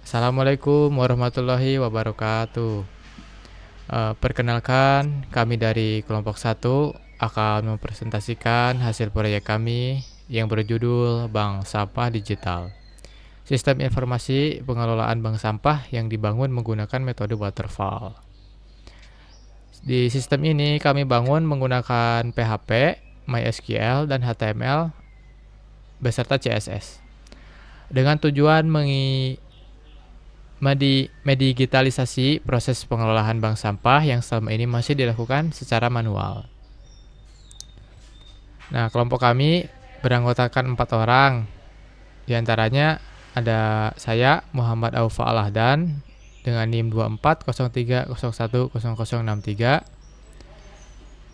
Assalamualaikum warahmatullahi wabarakatuh. Perkenalkan, kami dari kelompok satu akan mempresentasikan hasil proyek kami yang berjudul Bank Sampah Digital. Sistem informasi pengelolaan bank sampah yang dibangun menggunakan metode waterfall. Di sistem ini kami bangun menggunakan PHP, MySQL, dan HTML beserta CSS. Dengan tujuan mendigitalisasi proses pengelolaan bank sampah yang selama ini masih dilakukan secara manual. Nah, kelompok kami beranggotakan 4 orang. Di antaranya ada saya, Muhammad Aufa Alahdan, dengan NIM 2403010063,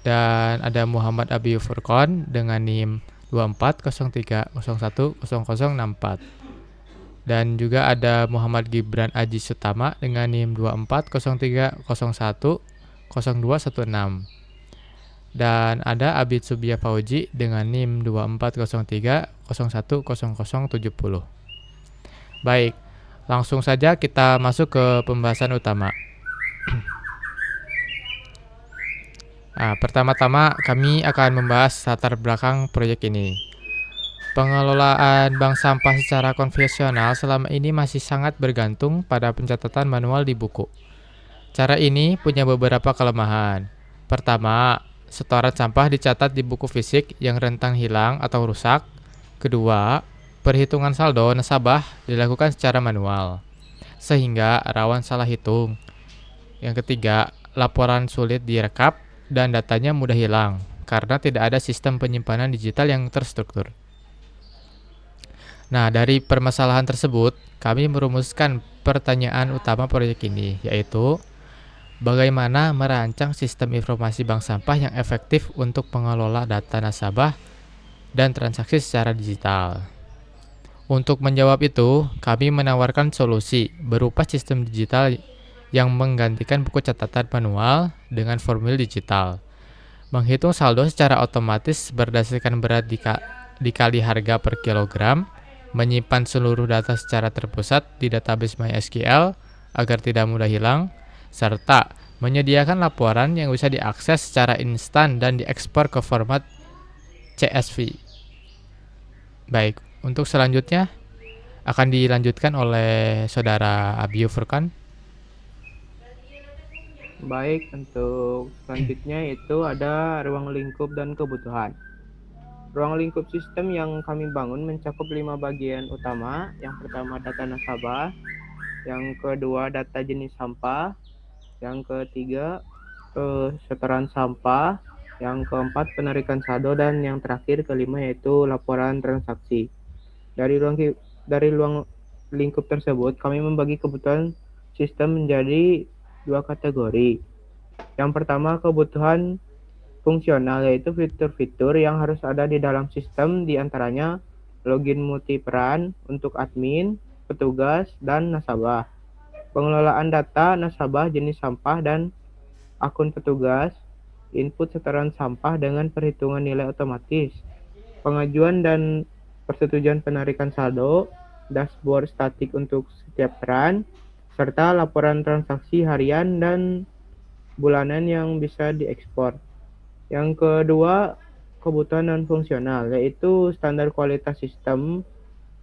dan ada Muhammad Abi Furqon dengan NIM 2403010064. Dan juga ada Muhammad Gibran Aji Sutama dengan NIM 2403010216. Dan ada Abid Subia Fauji dengan NIM 2403010070. Baik, langsung saja kita masuk ke pembahasan utama. Pertama-tama kami akan membahas latar belakang proyek ini. Pengelolaan bank sampah secara konvensional selama ini masih sangat bergantung pada pencatatan manual di buku. Cara ini punya beberapa kelemahan. Pertama, setoran sampah dicatat di buku fisik yang rentan hilang atau rusak. Kedua, perhitungan saldo nasabah dilakukan secara manual, sehingga rawan salah hitung. Yang ketiga, laporan sulit direkap dan datanya mudah hilang karena tidak ada sistem penyimpanan digital yang terstruktur. Nah, dari permasalahan tersebut, kami merumuskan pertanyaan utama proyek ini, yaitu bagaimana merancang sistem informasi bank sampah yang efektif untuk mengelola data nasabah dan transaksi secara digital. Untuk menjawab itu, kami menawarkan solusi berupa sistem digital yang menggantikan buku catatan manual dengan formulir digital, menghitung saldo secara otomatis berdasarkan berat dikali harga per kilogram, menyimpan seluruh data secara terpusat di database MySQL agar tidak mudah hilang, serta menyediakan laporan yang bisa diakses secara instan dan diekspor ke format CSV. Baik, untuk selanjutnya akan dilanjutkan oleh Saudara Abiy Furqan. Baik, untuk selanjutnya itu ada ruang lingkup dan kebutuhan. Ruang lingkup sistem yang kami bangun mencakup 5 bagian utama. Yang pertama data nasabah, yang kedua data jenis sampah, yang ketiga setoran sampah, yang keempat penarikan saldo, dan yang terakhir kelima yaitu laporan transaksi. Dari ruang lingkup tersebut kami membagi kebutuhan sistem menjadi 2 kategori. Yang pertama kebutuhan fungsional, yaitu fitur-fitur yang harus ada di dalam sistem, diantaranya login multiperan untuk admin, petugas, dan nasabah, pengelolaan data nasabah jenis sampah dan akun petugas, input setoran sampah dengan perhitungan nilai otomatis, pengajuan dan persetujuan penarikan saldo, dashboard statik untuk setiap peran, serta laporan transaksi harian dan bulanan yang bisa diekspor. Yang kedua, kebutuhan non-fungsional, yaitu standar kualitas sistem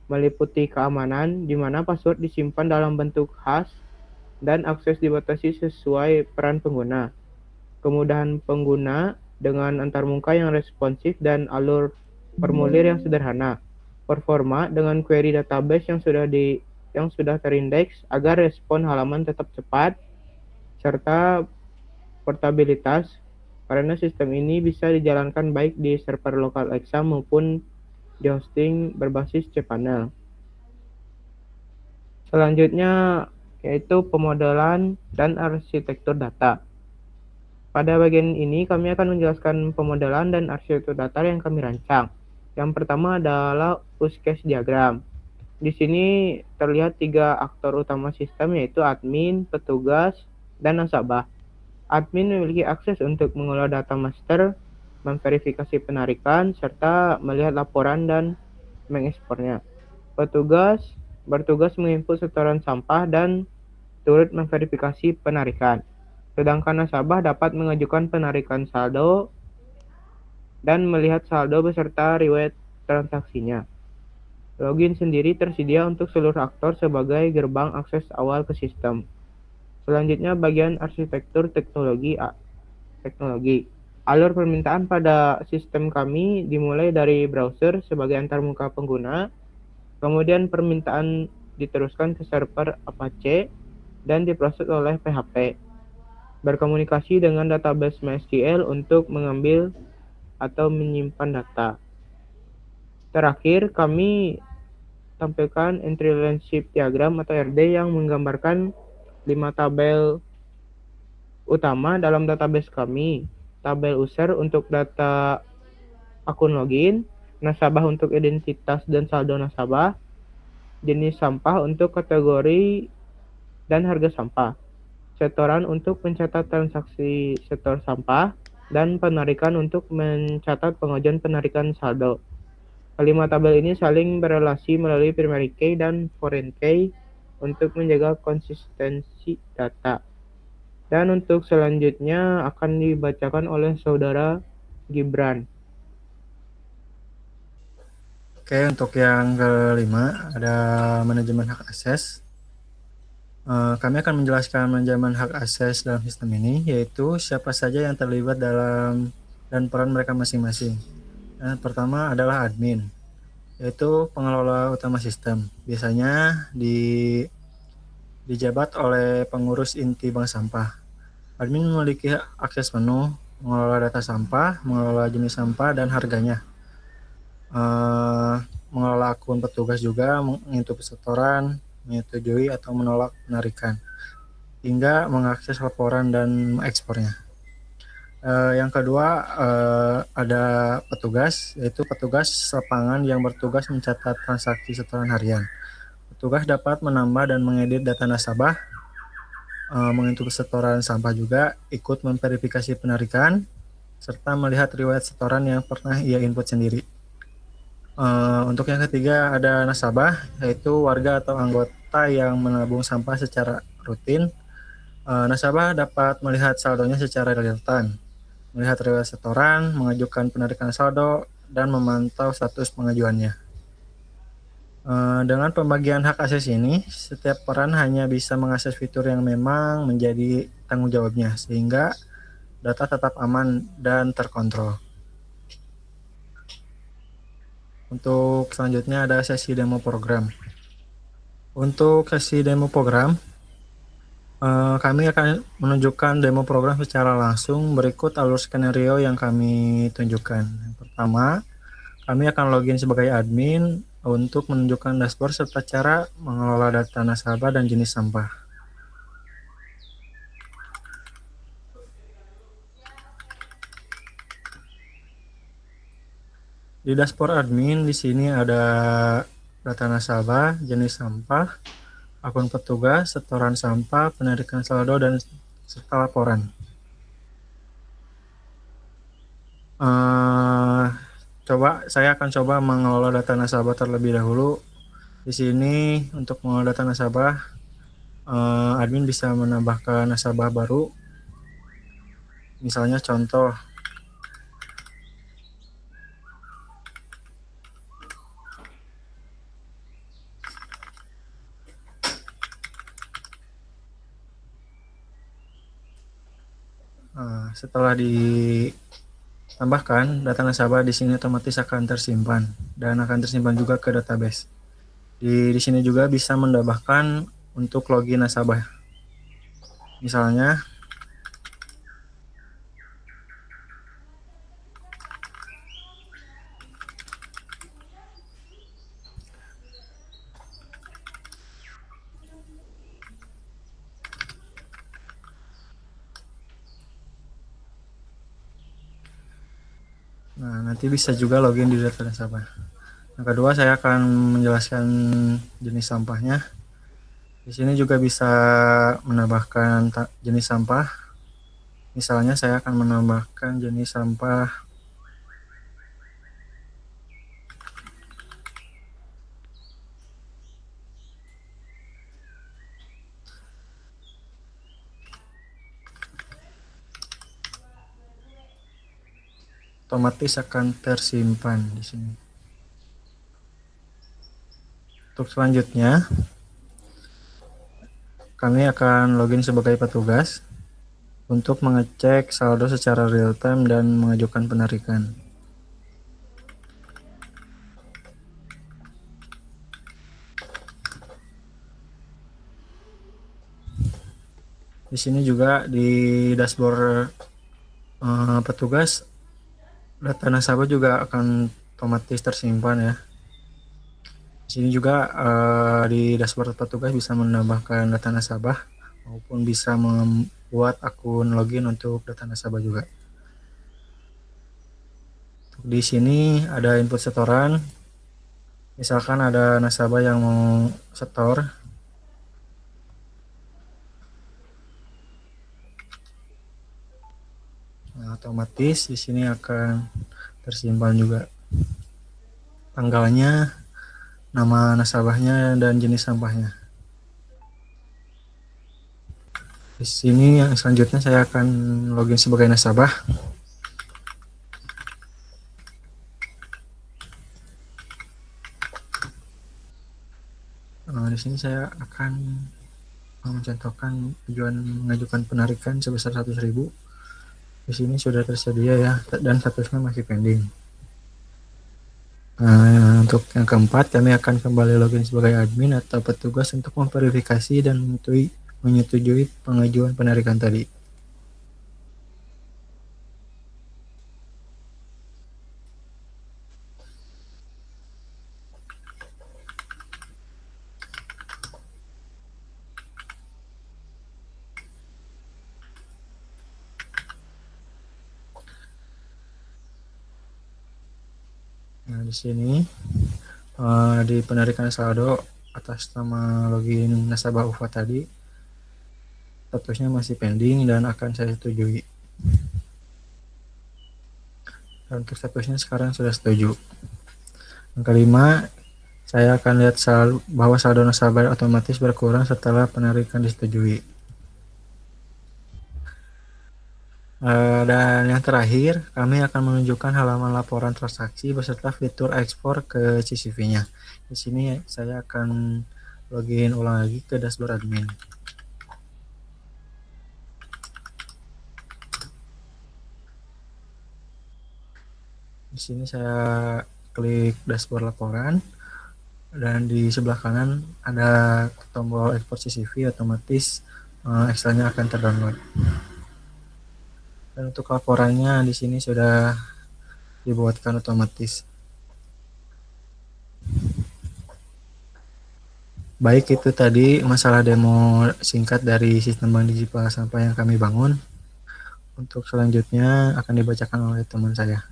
meliputi keamanan, di mana password disimpan dalam bentuk khas dan akses dibatasi sesuai peran pengguna. Kemudahan pengguna dengan antarmuka yang responsif dan alur formulir yang sederhana. Performa dengan query database yang sudah terindeks agar respon halaman tetap cepat, serta portabilitas karena sistem ini bisa dijalankan baik di server lokal EXA maupun di hosting berbasis cPanel. Selanjutnya yaitu pemodelan dan arsitektur data. Pada bagian ini kami akan menjelaskan pemodelan dan arsitektur data yang kami rancang. Yang pertama adalah use case diagram. Di sini terlihat 3 aktor utama sistem, yaitu admin, petugas, dan nasabah. Admin memiliki akses untuk mengolah data master, memverifikasi penarikan, serta melihat laporan dan mengekspornya. Petugas bertugas menginput setoran sampah dan turut memverifikasi penarikan. Sedangkan nasabah dapat mengajukan penarikan saldo dan melihat saldo beserta riwayat transaksinya. Login sendiri tersedia untuk seluruh aktor sebagai gerbang akses awal ke sistem. Selanjutnya bagian arsitektur teknologi. Alur permintaan pada sistem kami dimulai dari browser sebagai antarmuka pengguna, kemudian permintaan diteruskan ke server Apache dan diproses oleh PHP. Berkomunikasi dengan database MySQL untuk mengambil atau menyimpan data. Terakhir, kami tampilkan entry relationship diagram atau RD yang menggambarkan 5 tabel utama dalam database kami. Tabel user untuk data akun login, nasabah untuk identitas dan saldo nasabah, jenis sampah untuk kategori dan harga sampah, setoran untuk mencatat transaksi setor sampah, dan penarikan untuk mencatat pengajuan penarikan saldo. Kelima tabel ini saling berelasi melalui primary key dan foreign key untuk menjaga konsistensi data. Dan untuk selanjutnya akan dibacakan oleh saudara Gibran. Oke, untuk yang kelima ada manajemen hak akses. Kami akan menjelaskan manajemen hak akses dalam sistem ini, yaitu siapa saja yang terlibat dalam dan peran mereka masing-masing. Pertama adalah admin, yaitu pengelola utama sistem. Biasanya dijabat oleh pengurus inti bank sampah. Admin memiliki akses penuh, mengelola data sampah, mengelola jenis sampah dan harganya. Mengelola akun petugas juga, mengintip setoran, menyetujui atau menolak penarikan, hingga mengakses laporan dan mengekspornya. Yang kedua ada petugas, yaitu petugas lapangan yang bertugas mencatat transaksi setoran harian. Petugas dapat menambah dan mengedit data nasabah, mengintip setoran sampah juga, ikut memverifikasi penarikan, serta melihat riwayat setoran yang pernah ia input sendiri. Untuk yang ketiga ada nasabah, yaitu warga atau anggota yang menabung sampah secara rutin. Nasabah dapat melihat saldonya secara real time, melihat riwayat setoran, mengajukan penarikan saldo, dan memantau status pengajuannya. Dengan pembagian hak akses ini, setiap peran hanya bisa mengakses fitur yang memang menjadi tanggung jawabnya, sehingga data tetap aman dan terkontrol. Untuk selanjutnya ada sesi demo program. Untuk sesi demo program, kami akan menunjukkan demo program secara langsung berikut alur skenario yang kami tunjukkan. Yang pertama, kami akan login sebagai admin untuk menunjukkan dashboard serta cara mengelola data nasabah dan jenis sampah. Di dashboard admin di sini ada data nasabah, jenis sampah, akun petugas, setoran sampah, penarikan saldo, dan serta laporan. Saya akan coba mengelola data nasabah terlebih dahulu. Di sini untuk mengelola data nasabah, admin bisa menambahkan nasabah baru. Misalnya contoh, setelah ditambahkan data nasabah di sini otomatis akan tersimpan dan akan tersimpan juga ke database. Di sini juga bisa menambahkan untuk login nasabah. Misalnya nanti bisa juga login di data nasabah. Yang kedua, saya akan menjelaskan jenis sampahnya. Di sini juga bisa menambahkan jenis sampah. Misalnya saya akan menambahkan jenis sampah otomatis akan tersimpan di sini. Untuk selanjutnya, kami akan login sebagai petugas untuk mengecek saldo secara real time dan mengajukan penarikan. Di sini juga di dashboard petugas, data nasabah juga akan otomatis tersimpan ya. Di sini juga di dashboard petugas bisa menambahkan data nasabah maupun bisa membuat akun login untuk data nasabah juga. Di sini ada input setoran. Misalkan ada nasabah yang mau setor, nah, otomatis di sini akan tersimpan juga tanggalnya, nama nasabahnya, dan jenis sampahnya. Di sini yang selanjutnya saya akan login sebagai nasabah. Di sini saya akan mencontohkan tujuan mengajukan penarikan sebesar 100.000. Di sini sudah tersedia ya, dan statusnya masih pending. Untuk yang keempat, kami akan kembali login sebagai admin atau petugas untuk memverifikasi dan menyetujui pengajuan penarikan tadi. Nah, di sini di penarikan saldo atas nama login nasabah UFA tadi, statusnya masih pending dan akan saya setujui. Dan untuk statusnya sekarang sudah setuju. Yang kelima, saya akan lihat bahwa saldo nasabah otomatis berkurang setelah penarikan disetujui. Dan yang terakhir, kami akan menunjukkan halaman laporan transaksi beserta fitur ekspor ke CCV-nya. Di sini saya akan login ulang lagi ke dashboard admin. Di sini saya klik dashboard laporan, dan di sebelah kanan ada tombol ekspor CCV, otomatis Excel-nya akan terdownload. Dan untuk laporannya di sini sudah dibuatkan otomatis. Baik, itu tadi masalah demo singkat dari sistem bank digital sampah yang kami bangun. Untuk selanjutnya akan dibacakan oleh teman saya.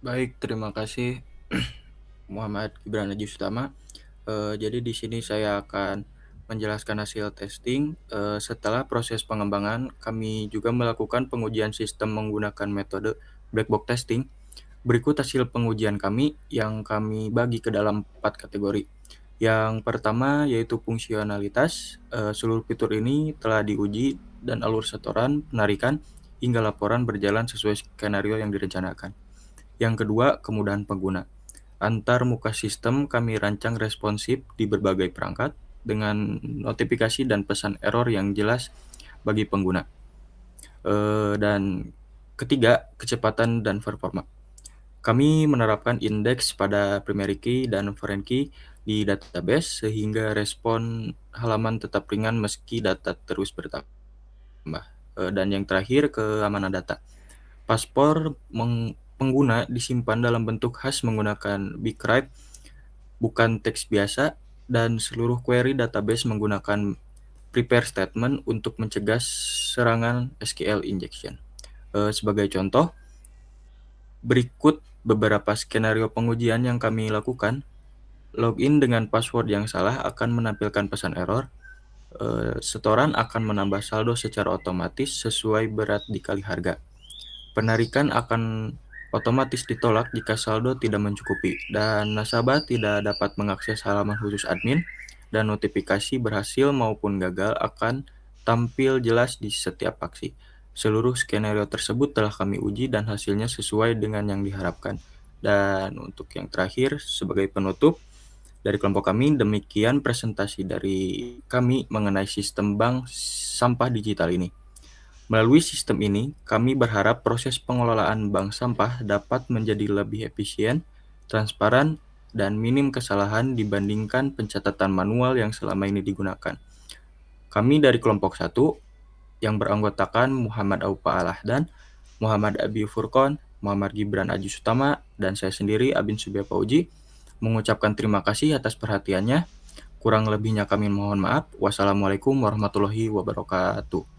Baik, terima kasih Muhammad Gibran Haji Sutama. Jadi di sini saya akan menjelaskan hasil testing. Setelah proses pengembangan, kami juga melakukan pengujian sistem menggunakan metode black box testing. Berikut hasil pengujian kami yang kami bagi ke dalam 4 kategori. Yang pertama yaitu fungsionalitas. Seluruh fitur ini telah diuji dan alur setoran, penarikan, hingga laporan berjalan sesuai skenario yang direncanakan. Yang kedua, kemudahan pengguna. Antar muka sistem kami rancang responsif di berbagai perangkat dengan notifikasi dan pesan error yang jelas bagi pengguna. Dan ketiga, kecepatan dan performa. Kami menerapkan indeks pada primary key dan foreign key di database sehingga respon halaman tetap ringan meski data terus bertambah. Dan yang terakhir, keamanan data. Paspor pengguna disimpan dalam bentuk khas menggunakan BigWrite, bukan teks biasa, dan seluruh query database menggunakan prepare statement untuk mencegah serangan SQL injection. Sebagai contoh, berikut beberapa skenario pengujian yang kami lakukan. Login dengan password yang salah akan menampilkan pesan error. Setoran akan menambah saldo secara otomatis sesuai berat dikali harga. Penarikan akan otomatis ditolak jika saldo tidak mencukupi, dan nasabah tidak dapat mengakses halaman khusus admin, dan notifikasi berhasil maupun gagal akan tampil jelas di setiap aksi. Seluruh skenario tersebut telah kami uji dan hasilnya sesuai dengan yang diharapkan. Dan untuk yang terakhir, sebagai penutup, dari kelompok kami, demikian presentasi dari kami mengenai sistem bank sampah digital ini. Melalui sistem ini, kami berharap proses pengelolaan bank sampah dapat menjadi lebih efisien, transparan, dan minim kesalahan dibandingkan pencatatan manual yang selama ini digunakan. Kami dari kelompok 1 yang beranggotakan Muhammad Aupa Alahdan, Muhammad Abi Furqon, Muhammad Gibran Aji Sutama, dan saya sendiri Abin Subia Pauji mengucapkan terima kasih atas perhatiannya. Kurang lebihnya kami mohon maaf. Wassalamualaikum warahmatullahi wabarakatuh.